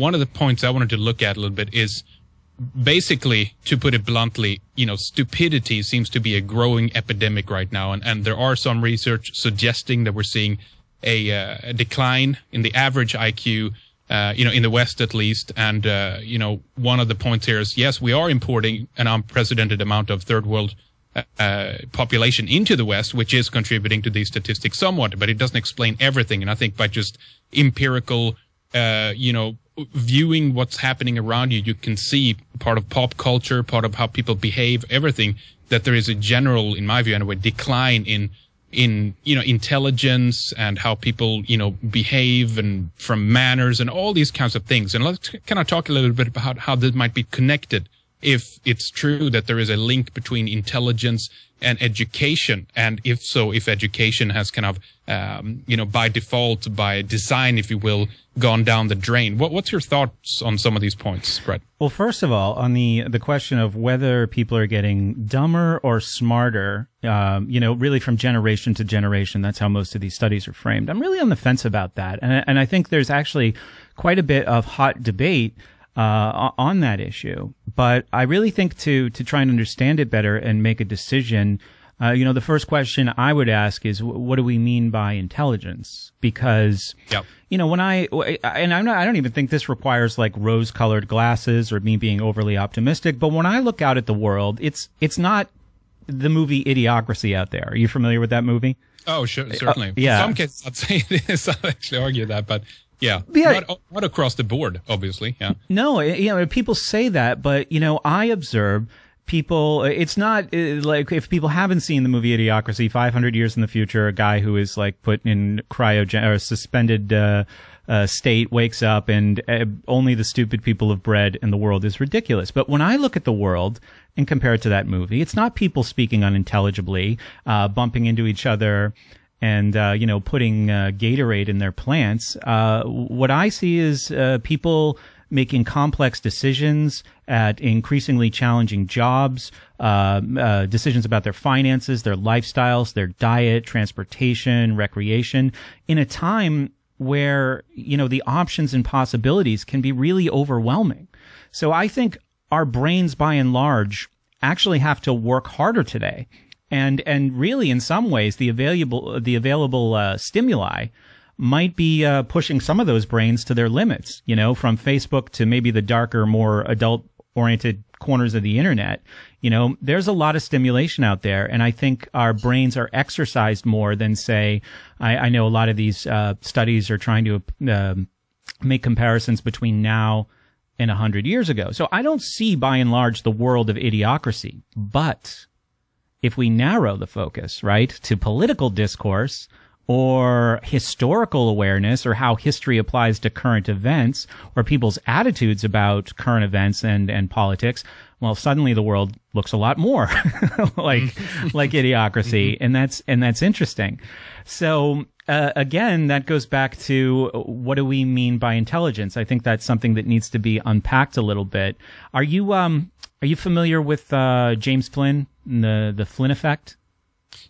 one of the points I wanted to look at a little bit is basically, to put it bluntly, stupidity seems to be a growing epidemic right now. And there are some research suggesting that we're seeing a decline in the average IQ, in the West at least. And, one of the points here is, yes, we are importing an unprecedented amount of third world population into the West, which is contributing to these statistics somewhat, but it doesn't explain everything. And I think by just empirical, viewing what's happening around you, you can see part of pop culture, part of how people behave, everything, that there is a general, in my view anyway, decline in intelligence and how people, behave, and from manners and all these kinds of things. And let's kind of talk a little bit about how this might be connected, if it's true that there is a link between intelligence and education. And if so, if education has kind of, by default, by design, if you will, gone down the drain. What's your thoughts on some of these points, Brett? Well, first of all, on the question of whether people are getting dumber or smarter, really from generation to generation, that's how most of these studies are framed. I'm really on the fence about that. And I think there's actually quite a bit of hot debate on that issue. But I really think to try and understand it better and make a decision, the first question I would ask is, what do we mean by intelligence? Because, yep. I don't even think this requires like rose-colored glasses or me being overly optimistic, but when I look out at the world, it's not the movie Idiocracy out there. Are you familiar with that movie? Oh, sure, certainly. Yeah. In some cases, I'd say it is. I'll actually argue that, but yeah. Not across the board, obviously. Yeah. No, people say that, but, I observe people, it's not like, if people haven't seen the movie Idiocracy, 500 years in the future, a guy who is like put in or suspended state wakes up and only the stupid people have bread and the world is ridiculous. But when I look at the world and compare it to that movie, it's not people speaking unintelligibly, bumping into each other and, putting Gatorade in their plants. What I see is people making complex decisions at increasingly challenging jobs, decisions about their finances, their lifestyles, their diet, transportation, recreation, in a time where, the options and possibilities can be really overwhelming. So I think our brains, by and large, actually have to work harder today. And really, in some ways, the available stimuli might be pushing some of those brains to their limits, from Facebook to maybe the darker, more adult-oriented corners of the internet. There's a lot of stimulation out there, and I think our brains are exercised more than, say, I know a lot of these studies are trying to make comparisons between now and 100 years ago. So I don't see, by and large, the world of idiocracy. But if we narrow the focus, right, to political discourse or historical awareness, or how history applies to current events, or people's attitudes about current events and politics, well, suddenly the world looks a lot more like Idiocracy, and that's interesting. So again, that goes back to, what do we mean by intelligence? I think that's something that needs to be unpacked a little bit. Are you familiar with James Flynn and the Flynn effect?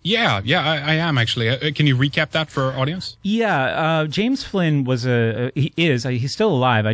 Yeah, I am actually. Can you recap that for our audience? Yeah, James Flynn was he's still alive.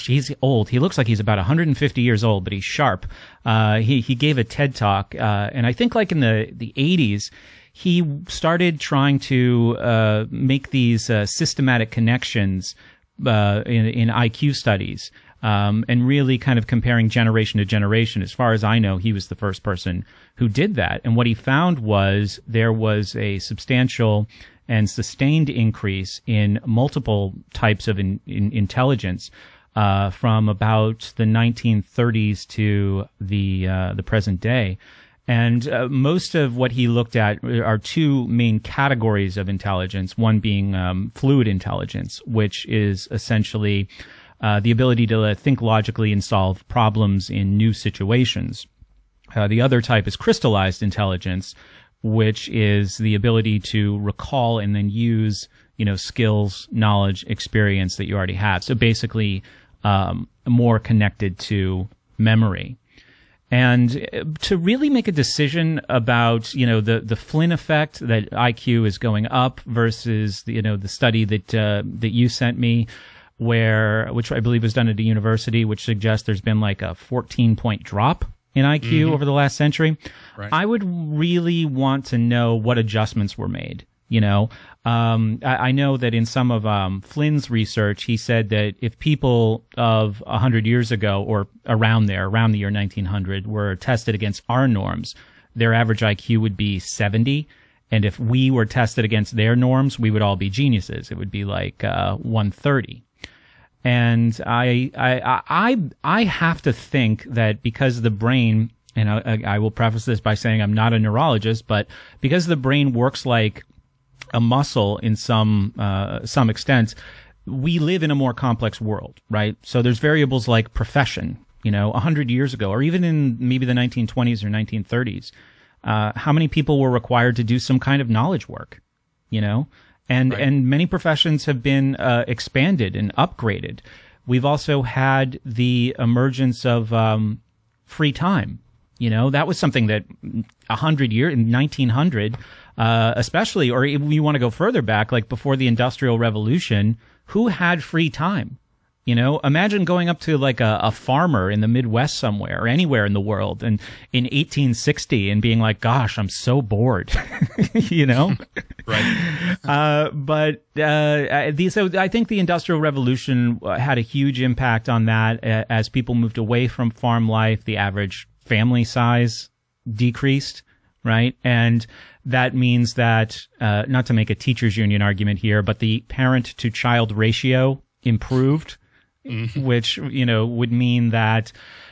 He's old. He looks like he's about 150 years old, but he's sharp. He gave a TED Talk, and I think like in the 80s, he started trying to make these systematic connections in IQ studies. And really kind of comparing generation to generation. As far as I know, he was the first person who did that. And what he found was there was a substantial and sustained increase in multiple types of intelligence from about the 1930s to the present day. And most of what he looked at are two main categories of intelligence, one being fluid intelligence, which is essentially the ability to think logically and solve problems in new situations. The other type is crystallized intelligence, which is the ability to recall and then use, skills, knowledge, experience that you already have. So basically, more connected to memory. And to really make a decision about, the Flynn effect, that IQ is going up versus, the study that you sent me, which I believe was done at a university, which suggests there's been like a 14-point drop in IQ over the last century. Right. I would really want to know what adjustments were made. I know that in some of Flynn's research, he said that if people of 100 years ago or around the year 1900, were tested against our norms, their average IQ would be 70. And if we were tested against their norms, we would all be geniuses. It would be like 130. And I have to think that because the brain, and I will preface this by saying I'm not a neurologist, but because the brain works like a muscle in some extent, we live in a more complex world, right? So there's variables like profession, 100 years ago, or even in maybe the 1920s or 1930s. How many people were required to do some kind of knowledge work, And many professions have been expanded and upgraded. We've also had the emergence of free time. That was something that 100 years, in 1900, especially, or if you want to go further back, like before the Industrial Revolution, who had free time? Imagine going up to like a farmer in the Midwest somewhere or anywhere in the world and in 1860 and being like, gosh, I'm so bored, Right. So I think the Industrial Revolution had a huge impact on that. As people moved away from farm life, the average family size decreased, right? And that means that, not to make a teachers union argument here, but the parent to child ratio improved. Which, would mean that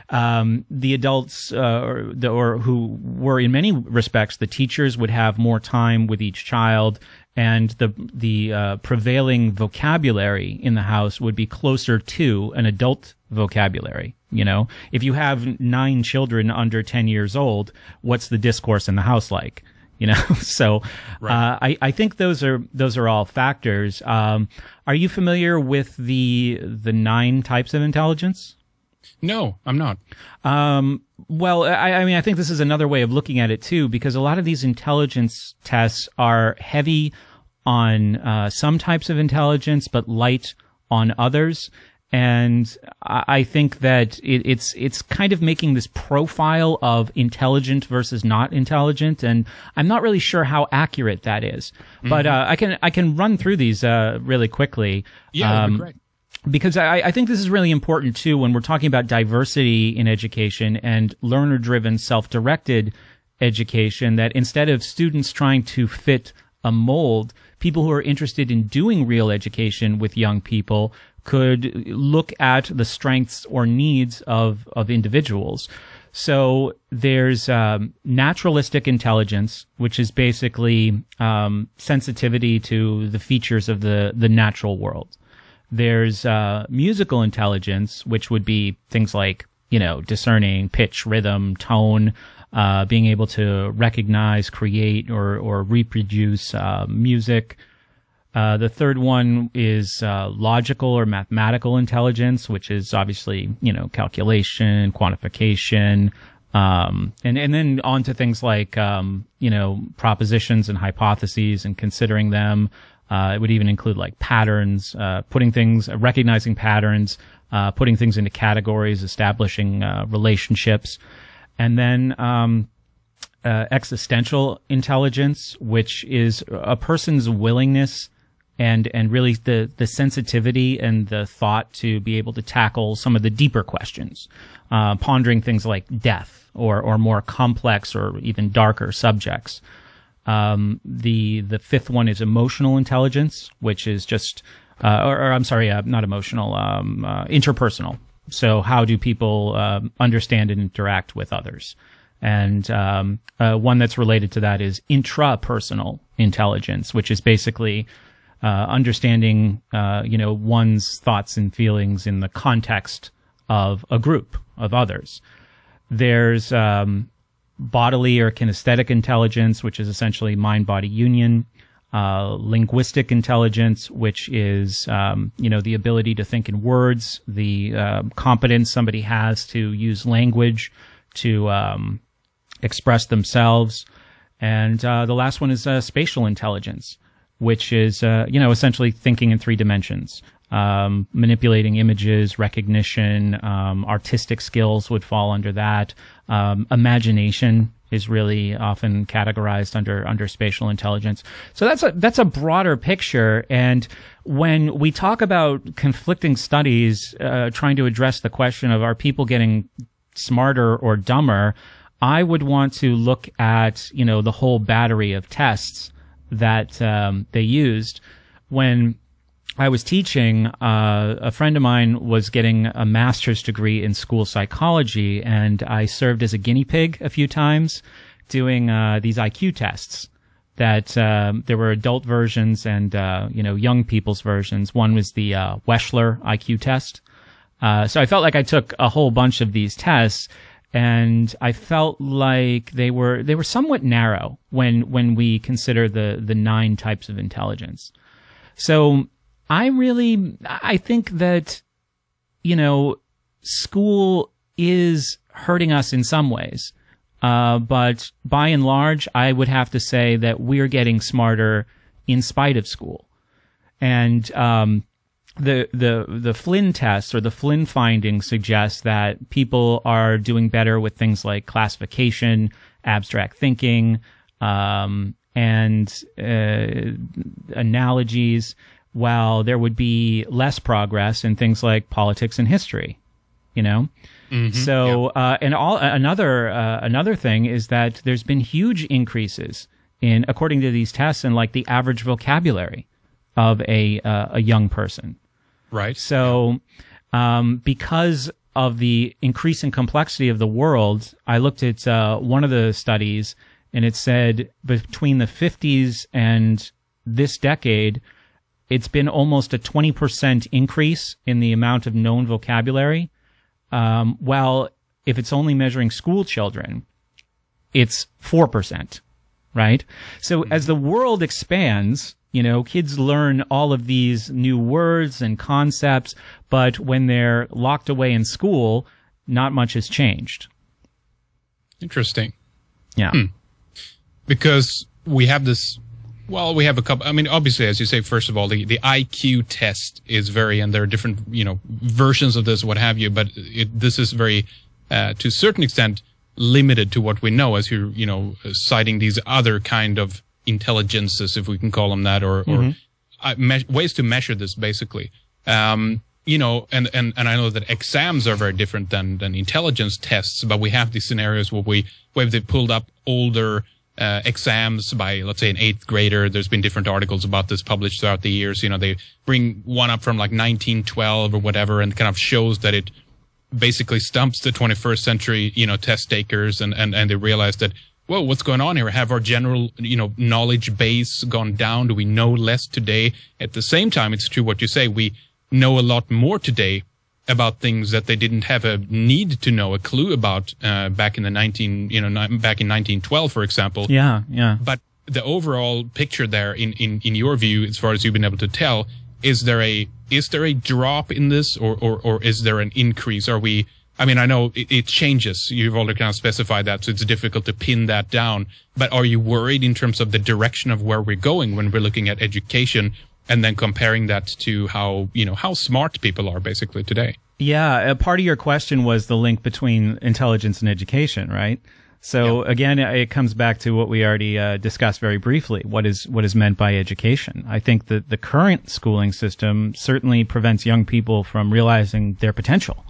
the adults or who were in many respects the teachers would have more time with each child, and the prevailing vocabulary in the house would be closer to an adult vocabulary. If you have 9 children under 10 years old, what's the discourse in the house like? So right. I think those are all factors. Are you familiar with the 9 types of intelligence? No, I'm not. Well, I think this is another way of looking at it too, because a lot of these intelligence tests are heavy on some types of intelligence, but light on others. And I think that it's kind of making this profile of intelligent versus not intelligent, and I'm not really sure how accurate that is. But I can run through these really quickly. Yeah, that'd be great. Because I think this is really important too when we're talking about diversity in education and learner-driven, self-directed education, that instead of students trying to fit a mold, people who are interested in doing real education with young people could look at the strengths or needs of individuals. So there's naturalistic intelligence, which is basically sensitivity to the features of the natural world. There's musical intelligence, which would be things like, discerning pitch, rhythm, tone, being able to recognize, create, or reproduce music. The third one is logical or mathematical intelligence, which is obviously, calculation, quantification, and then on to things like, propositions and hypotheses and considering them. It would even include like patterns, recognizing patterns, putting things into categories, establishing relationships, and then existential intelligence, which is a person's willingness and really the sensitivity and the thought to be able to tackle some of the deeper questions, pondering things like death or more complex or even darker subjects. The fifth one is emotional intelligence, which is just, not emotional, interpersonal. So how do people understand and interact with others? And one that's related to that is intrapersonal intelligence, which is basically understanding, one's thoughts and feelings in the context of a group of others. There's bodily or kinesthetic intelligence, which is essentially mind-body union. Linguistic intelligence, which is, the ability to think in words, the competence somebody has to use language to express themselves. And the last one is spatial intelligence, which is, essentially thinking in 3 dimensions. Manipulating images, recognition, artistic skills would fall under that. Imagination is really often categorized under spatial intelligence. So that's a broader picture. And when we talk about conflicting studies trying to address the question of are people getting smarter or dumber, I would want to look at, the whole battery of tests that they used. When I was teaching, a friend of mine was getting a master's degree in school psychology, and I served as a guinea pig a few times doing these IQ tests. That there were adult versions and young people's versions. One was the Wechsler IQ test. So I felt like I took a whole bunch of these tests, and I felt like they were somewhat narrow when we consider the 9 types of intelligence. So I think that, school is hurting us in some ways. But by and large, I would have to say that we're getting smarter in spite of school. And, the Flynn test or the Flynn findings suggest that people are doing better with things like classification, abstract thinking, and, analogies, while there would be less progress in things like politics and history, Mm-hmm, so, yeah. Another thing is that there's been huge increases in, according to these tests, in like the average vocabulary of a young person. Right. So, because of the increasing complexity of the world, I looked at one of the studies, and it said between the 50s and this decade, it's been almost a 20% increase in the amount of known vocabulary. While if it's only measuring school children, it's 4%, right? So as the world expands, kids learn all of these new words and concepts, but when they're locked away in school, not much has changed. Interesting. Yeah. Because we have this, we have a couple, obviously, as you say, first of all, the IQ test is and there are different, versions of this, what have you, but this is very, to a certain extent, limited to what we know, as you're, citing these other kind of intelligences, if we can call them that, or ways to measure this, basically. And I know that exams are very different than intelligence tests, but we have these scenarios where they pulled up older exams by, let's say, an 8th grader. There's been different articles about this published throughout the years. They bring one up from like 1912 or whatever, and kind of shows that it basically stumps the 21st century, test takers, and they realize that, whoa, what's going on here? Have our general, knowledge base gone down? Do we know less today? At the same time, it's true what you say. We know a lot more today about things that they didn't have a need to know, a clue about, back in 1912, for example. Yeah. But the overall picture there, in your view, as far as you've been able to tell, is there a drop in this, or is there an increase? I know it changes. You've already kind of specified that, so it's difficult to pin that down. But are you worried in terms of the direction of where we're going when we're looking at education, and then comparing that to how smart people are basically today? Yeah, a part of your question was the link between intelligence and education, right? So again, it comes back to what we already discussed very briefly. What is meant by education? I think that the current schooling system certainly prevents young people from realizing their potential,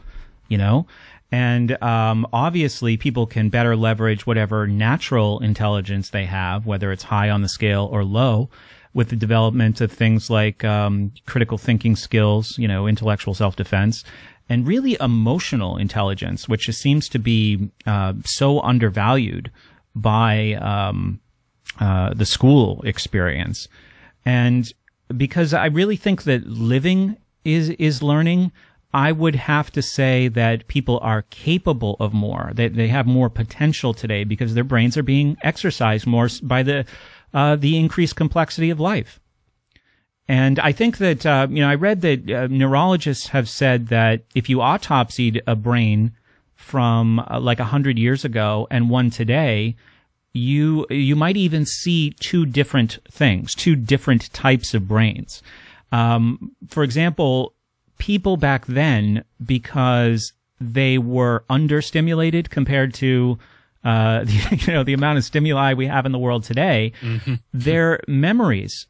and obviously people can better leverage whatever natural intelligence they have, whether it's high on the scale or low, with the development of things like critical thinking skills, intellectual self-defense, and really emotional intelligence, which seems to be so undervalued by the school experience. And because I really think that living is learning, I would have to say that people are capable of more. They have more potential today because their brains are being exercised more by the increased complexity of life. And I think that, I read that neurologists have said that if you autopsied a brain from like 100 years ago and one today, you might even see two different things, two different types of brains. For example, people back then, because they were understimulated compared to the amount of stimuli we have in the world today, their memories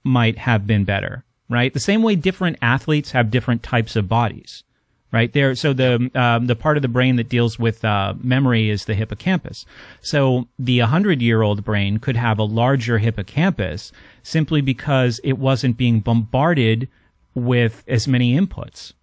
might have been better, right? The same way different athletes have different types of bodies, right? So the part of the brain that deals with memory is the hippocampus. So the 100-year-old brain could have a larger hippocampus simply because it wasn't being bombarded with as many inputs,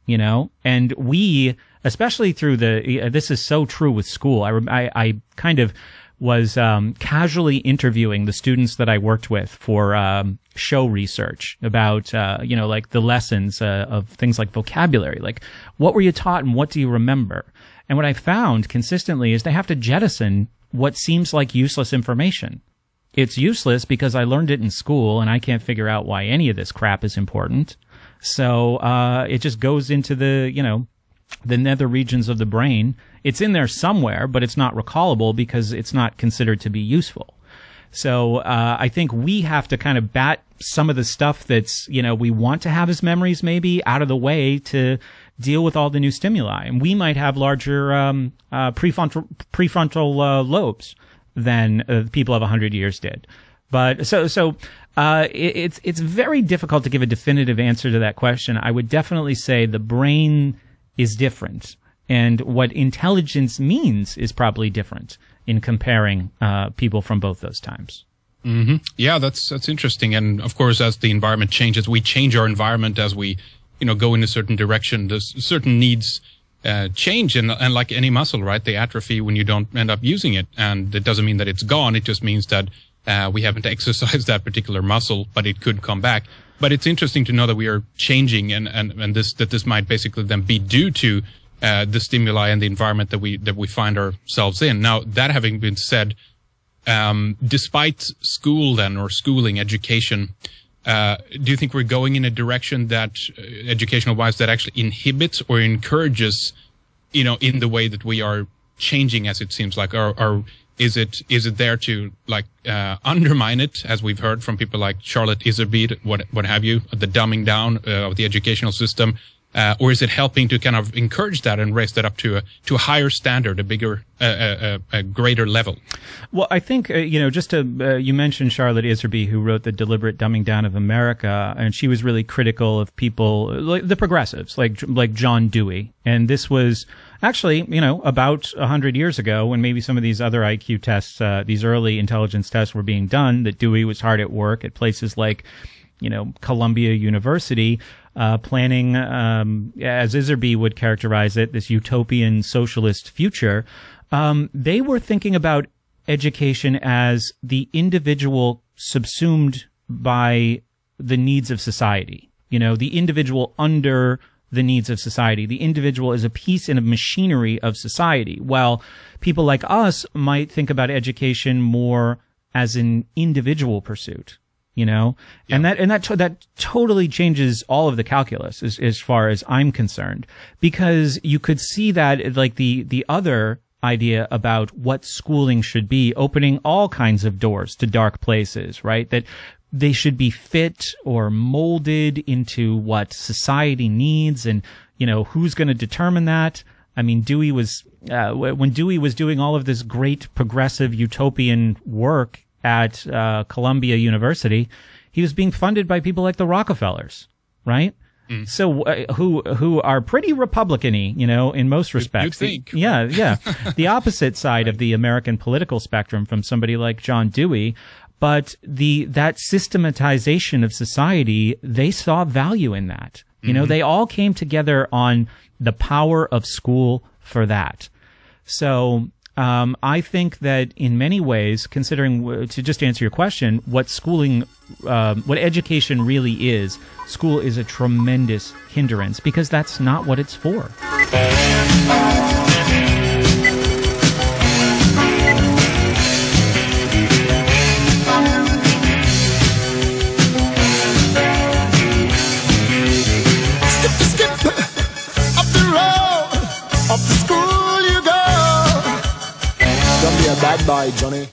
and we, especially through this is so true with school. I kind of was casually interviewing the students that I worked with for show research about, like the lessons of things like vocabulary, like what were you taught and what do you remember? And what I found consistently is they have to jettison what seems like useless information. It's useless because I learned it in school and I can't figure out why any of this crap is important. So it just goes into the nether regions of the brain. It's in there somewhere, but it's not recallable because it's not considered to be useful. So I think we have to kind of bat some of the stuff that's, we want to have as memories maybe out of the way to deal with all the new stimuli. And we might have larger prefrontal lobes than people of 100 years did. But it's very difficult to give a definitive answer to that question. I would definitely say the brain is different, and what intelligence means is probably different in comparing people from both those times. Mm-hmm. Yeah, that's interesting. And of course, as the environment changes, we change our environment as we go in a certain direction. There's certain needs change, and like any muscle, right? They atrophy when you don't end up using it, and it doesn't mean that it's gone. It just means that we haven't exercised that particular muscle, but it could come back. But it's interesting to know that we are changing, and this might basically then be due to the stimuli and the environment that we find ourselves in. Now, that having been said, despite schooling, education, do you think we're going in a direction that, educational-wise, that actually inhibits or encourages, in the way that we are changing, as it seems like, or is it there to undermine it, as we've heard from people like Charlotte Iserbyt, what have you, the dumbing down of the educational system, or is it helping to kind of encourage that and raise that up to a higher standard, a bigger, a greater level? Well, I think you mentioned Charlotte Iserbyt, who wrote The Deliberate Dumbing Down of America, and she was really critical of people like the progressives, like John Dewey, and this was actually, about 100 years ago, when maybe some of these other IQ tests, these early intelligence tests were being done, that Dewey was hard at work at places like, Columbia University, planning, as Iserbyt would characterize it, this utopian socialist future. They were thinking about education as the individual subsumed by the needs of society, the individual under the needs of society. The individual is a piece in a machinery of society, while people like us might think about education more as an individual pursuit, Yeah. And that totally changes all of the calculus as far as I'm concerned, because you could see that like the other idea about what schooling should be, opening all kinds of doors to dark places, right? That they should be fit or molded into what society needs, and who's going to determine that? I mean, Dewey was when Dewey was doing all of this great progressive utopian work at Columbia University, he was being funded by people like the Rockefellers, right? Mm. So who are pretty Republican-y, in most respects. You think? Yeah. The opposite side of the American political spectrum from somebody like John Dewey. But that systematization of society, they saw value in that. Mm-hmm. They all came together on the power of school for that. So I think that in many ways, considering, to just answer your question, what education really is, school is a tremendous hindrance, because that's not what it's for. Bad boy, Johnny.